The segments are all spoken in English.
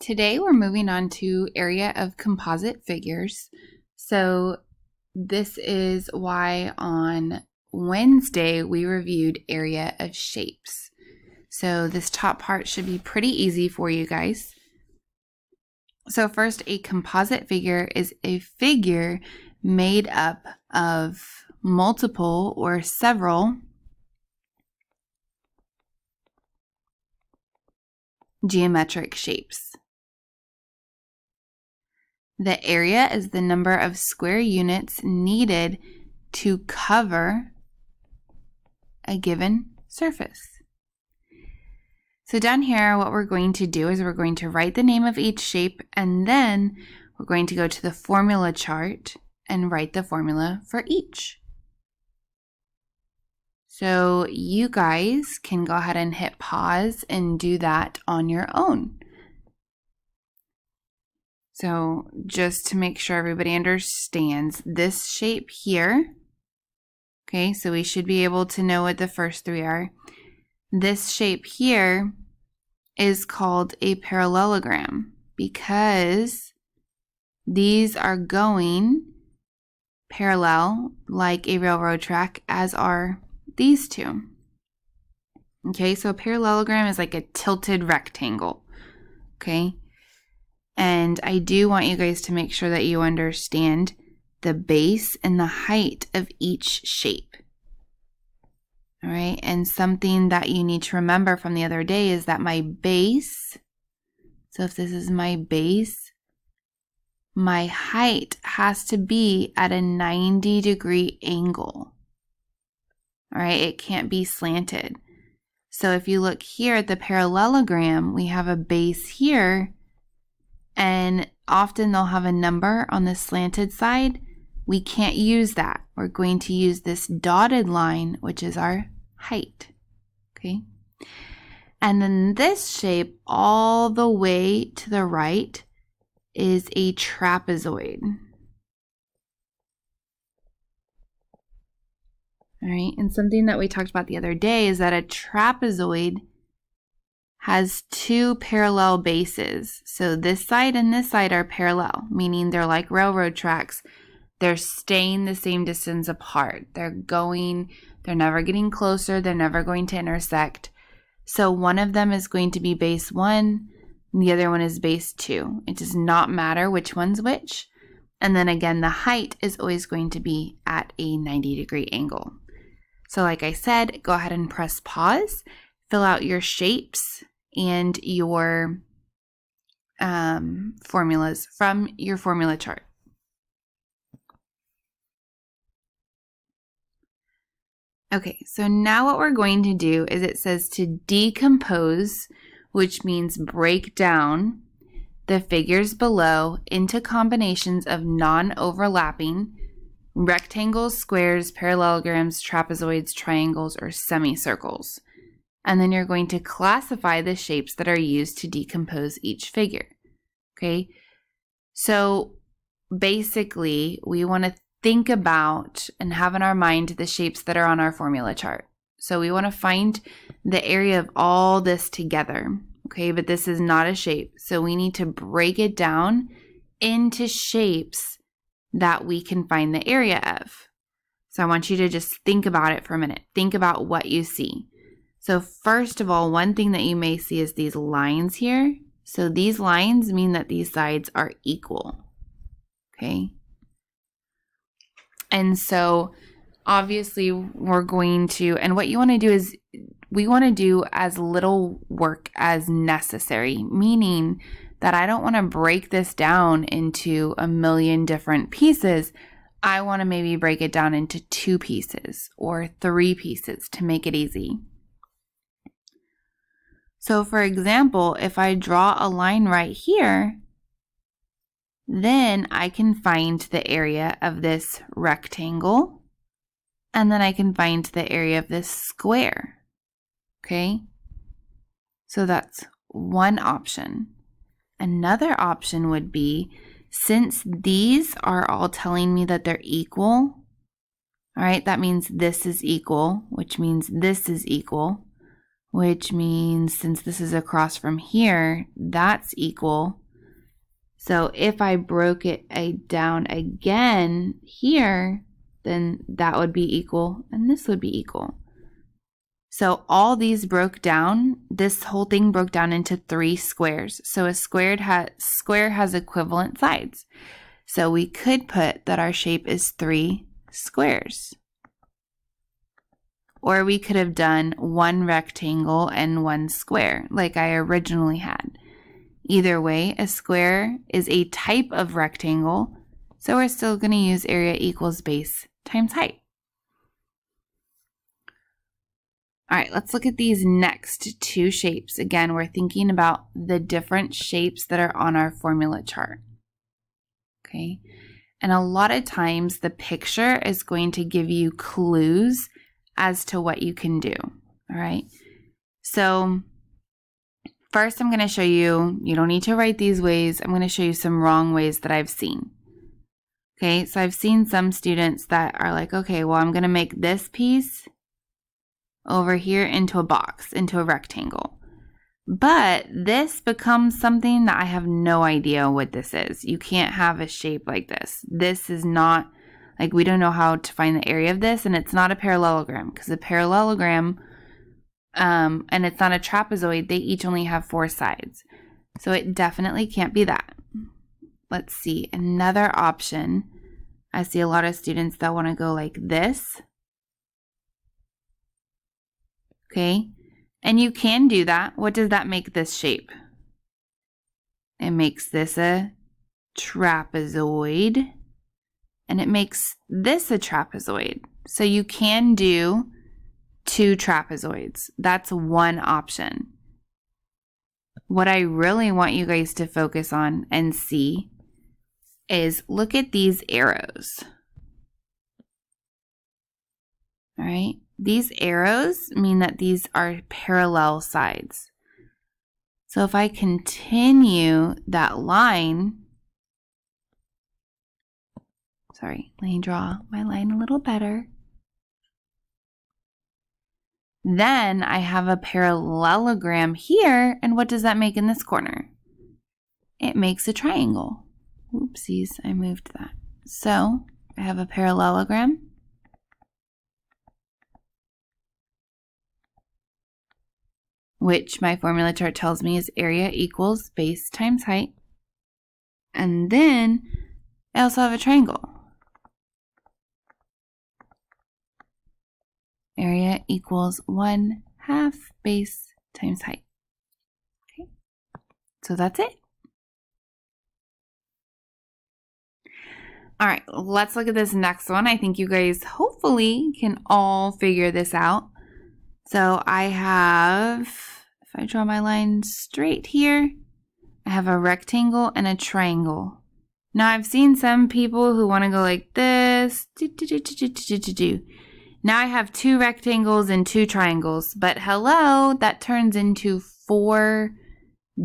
Today we're moving on to area of composite figures. So this is why on Wednesday we reviewed area of shapes. So this top part should be pretty easy for you guys. So first, a composite figure is a figure made up of multiple or several geometric shapes. The area is the number of square units needed to cover a given surface. So down here, what we're going to do is we're going to write the name of each shape, and then we're going to go to the formula chart and write the formula for each. So you guys can go ahead and hit pause and do that on your own. So just to make sure everybody understands this shape here, okay, so we should be able to know what the first three are. This shape here is called a parallelogram because these are going parallel like a railroad track, as are these two. Okay, so a parallelogram is like a tilted rectangle, okay? And I do want you guys to make sure that you understand the base and the height of each shape. All right, and something that you need to remember from the other day is that my base, so if this is my base, my height has to be at a 90-degree angle. All right, it can't be slanted. So if you look here at the parallelogram, we have a base here, and often they'll have a number on the slanted side. We can't use that. We're going to use this dotted line, which is our height, okay? And then this shape all the way to the right is a trapezoid. All right, and something that we talked about the other day is that a trapezoid has two parallel bases. So this side and this side are parallel, meaning they're like railroad tracks. They're staying the same distance apart. They're never getting closer. They're never going to intersect. So one of them is going to be base 1, and the other one is base 2. It does not matter which one's which. And then again, the height is always going to be at a 90-degree angle. So like I said, go ahead and press pause, fill out your shapes and your formulas from your formula chart. Okay, so now what we're going to do is it says to decompose, which means break down the figures below into combinations of non-overlapping rectangles, squares, parallelograms, trapezoids, triangles, or semicircles. And then you're going to classify the shapes that are used to decompose each figure. Okay, so basically we want to think about and have in our mind the shapes that are on our formula chart. So we want to find the area of all this together. Okay, but this is not a shape. So we need to break it down into shapes that we can find the area of. So I want you to just think about it for a minute. Think about what you see. So first of all, one thing that you may see is these lines here. So these lines mean that these sides are equal. Okay. And so obviously we're going to, and what you want to do is we want to do as little work as necessary, meaning that I don't want to break this down into a million different pieces. I want to maybe break it down into 2 pieces or 3 pieces to make it easy. So for example, if I draw a line right here, then I can find the area of this rectangle, and then I can find the area of this square. Okay? So that's one option. Another option would be, since these are all telling me that they're equal, all right, that means this is equal, which means this is equal. which means since this is across from here, that's equal. So if I broke it down again here, then that would be equal, and this would be equal. So all these broke down, this whole thing broke down into 3 squares. So a square has equivalent sides. So we could put that our shape is 3 squares. Or we could have done 1 rectangle and 1 square, like I originally had. Either way, a square is a type of rectangle, so we're still going to use area equals base times height. All right, let's look at these next 2 shapes. Again, we're thinking about the different shapes that are on our formula chart. Okay, and a lot of times the picture is going to give you clues as to what you can do. All right, so first I'm going to show you, you don't need to write these ways. I'm going to show you some wrong ways that I've seen. Okay, so I've seen some students that are like, okay, well, I'm going to make this piece over here into a box, into a rectangle. But this becomes something that I have no idea what this is. You can't have a shape like this. This is not, like, we don't know how to find the area of this, and it's not a parallelogram, because a parallelogram, and it's not a trapezoid, they each only have 4 sides. So it definitely can't be that. Let's see, another option. I see a lot of students that want to go like this. Okay, and you can do that. What does that make this shape? It makes this a trapezoid, and it makes this a trapezoid. So you can do 2 trapezoids. That's one option. What I really want you guys to focus on and see is look at these arrows. All right. These arrows mean that these are parallel sides. So if I continue that line, sorry, let me draw my line a little better. Then I have a parallelogram here, and what does that make in this corner? It makes a triangle. Oopsies, I moved that. So I have a parallelogram. Which my formula chart tells me is area equals base times height. And then I also have a triangle. Area equals 1/2 base times height. Okay, so that's it. All right, let's look at this next one. I think you guys hopefully can all figure this out. So I have, if I draw my line straight here, I have a rectangle and a triangle. Now I've seen some people who want to go like this. Now I have 2 rectangles and 2 triangles, but hello, that turns into 4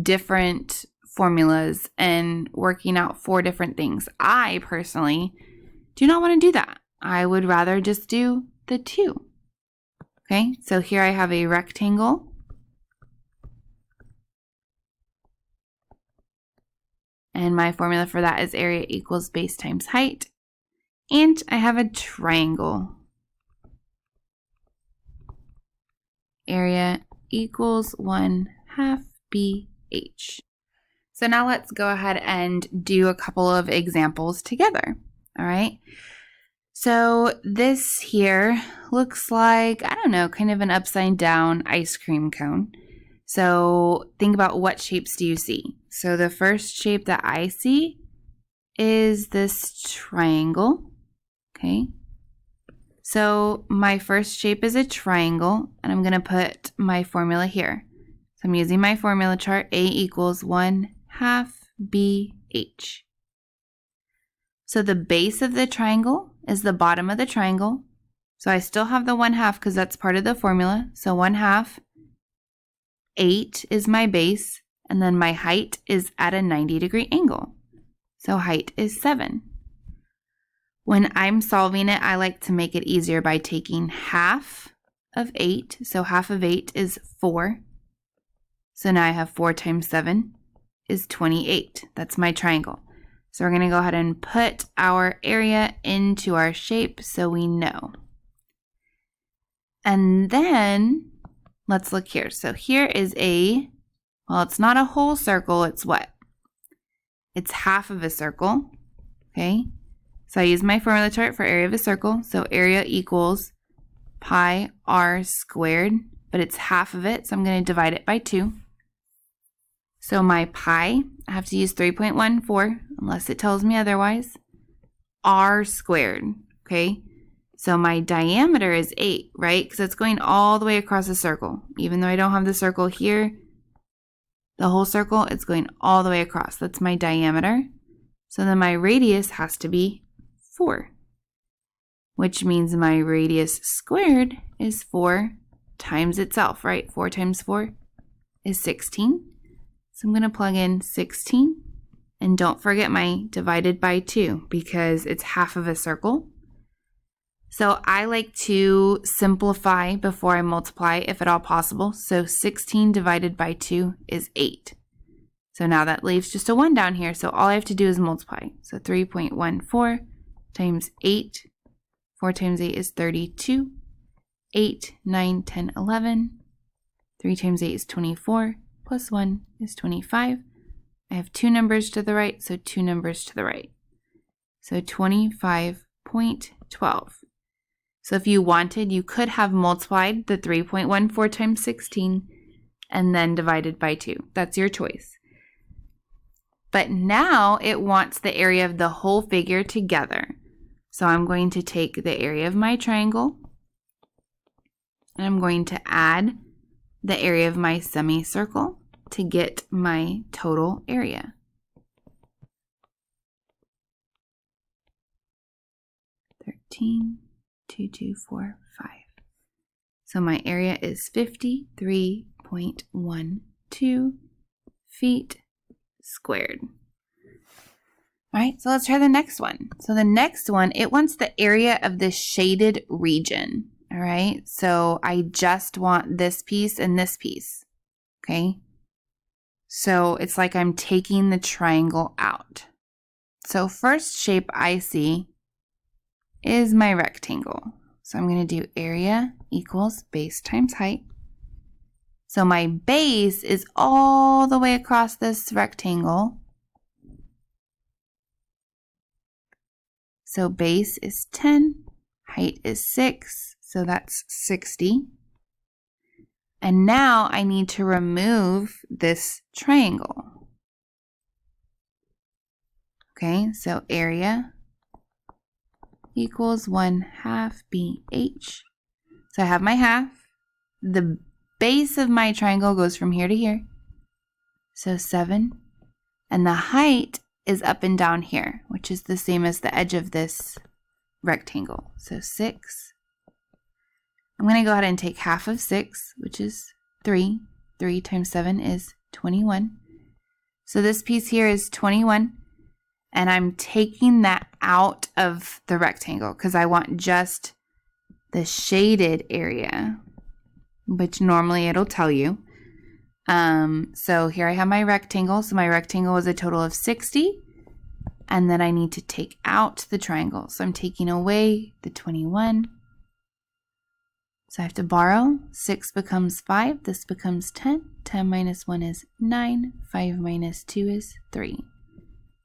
different formulas and working out 4 different things. I personally do not want to do that. I would rather just do the 2. Okay, so here I have a rectangle. And my formula for that is area equals base times height. And I have a triangle. Area equals 1/2 BH. So now let's go ahead and do a couple of examples together. All right. So this here looks like, I don't know, kind of an upside down ice cream cone. So think about what shapes do you see? So the first shape that I see is this triangle. Okay. So my first shape is a triangle, and I'm going to put my formula here. So I'm using my formula chart, A equals 1/2 BH. So the base of the triangle is the bottom of the triangle. So I still have the 1/2 because that's part of the formula. So 1/2, 8 is my base, and then my height is at a 90-degree angle. So height is 7. When I'm solving it, I like to make it easier by taking half of 8. So half of 8 is 4. So now I have 4 times 7 is 28. That's my triangle. So we're going to go ahead and put our area into our shape so we know. And then let's look here. So here is well, it's not a whole circle. It's what? It's half of a circle. Okay. So I use my formula chart for area of a circle. So area equals pi r squared, but it's half of it. So I'm going to divide it by 2. So my pi, I have to use 3.14 unless it tells me otherwise. R squared, okay? So my diameter is 8, right? Because it's going all the way across the circle. Even though I don't have the circle here, the whole circle, it's going all the way across. That's my diameter. So then my radius has to be 4, which means my radius squared is 4 times itself, right? 4 times 4 is 16. So I'm going to plug in 16, and don't forget my divided by 2 because it's half of a circle. So I like to simplify before I multiply if at all possible. So 16 divided by 2 is 8. So now that leaves just a 1 down here. So all I have to do is multiply. So 3.14 times 8. 4 times 8 is 32. 8, 9, 10, 11. 3 times 8 is 24. Plus 1 is 25. I have 2 numbers to the right, so 2 numbers to the right. So 25.12. So if you wanted, you could have multiplied the 3.14 times 16 and then divided by 2. That's your choice. But now it wants the area of the whole figure together. So I'm going to take the area of my triangle and I'm going to add the area of my semicircle to get my total area. 13, 2, 2, 4, 5. So my area is 53.12 feet squared. All right, so let's try the next one. So the next one, it wants the area of the shaded region. All right, so I just want this piece and this piece, okay? So it's like I'm taking the triangle out. So first shape I see is my rectangle. So I'm going to do area equals base times height. So my base is all the way across this rectangle. So base is 10, height is 6, so that's 60. And now I need to remove this triangle. Okay, so area equals 1/2 BH. So I have my half. The base of my triangle goes from here to here. So 7. And the height is up and down here, which is the same as the edge of this rectangle. So 6. I'm going to go ahead and take half of 6, which is 3. 3 times 7 is 21. So this piece here is 21. And I'm taking that out of the rectangle because I want just the shaded area, which normally it'll tell you. So here I have my rectangle. So my rectangle is a total of 60. And then I need to take out the triangle. So I'm taking away the 21. So I have to borrow. 6 becomes 5. This becomes 10. 10 minus 1 is 9. 5 minus 2 is 3.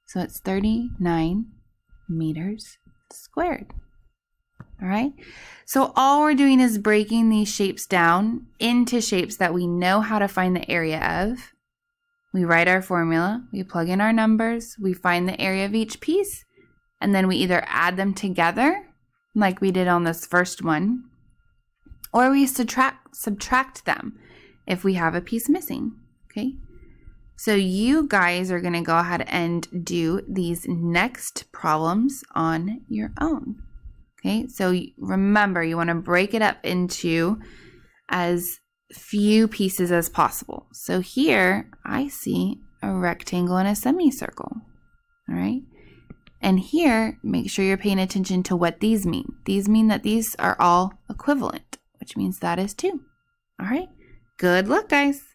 So it's 39 meters squared. All right. So all we're doing is breaking these shapes down into shapes that we know how to find the area of. We write our formula, we plug in our numbers, we find the area of each piece, and then we either add them together, like we did on this first one, or we subtract them if we have a piece missing, okay? So you guys are going to go ahead and do these next problems on your own, okay? So remember, you want to break it up into as few pieces as possible. So here I see a rectangle and a semicircle, all right? And here, make sure you're paying attention to what these mean. These mean that these are all equivalent, which which means that is 2. All right. Good luck, guys.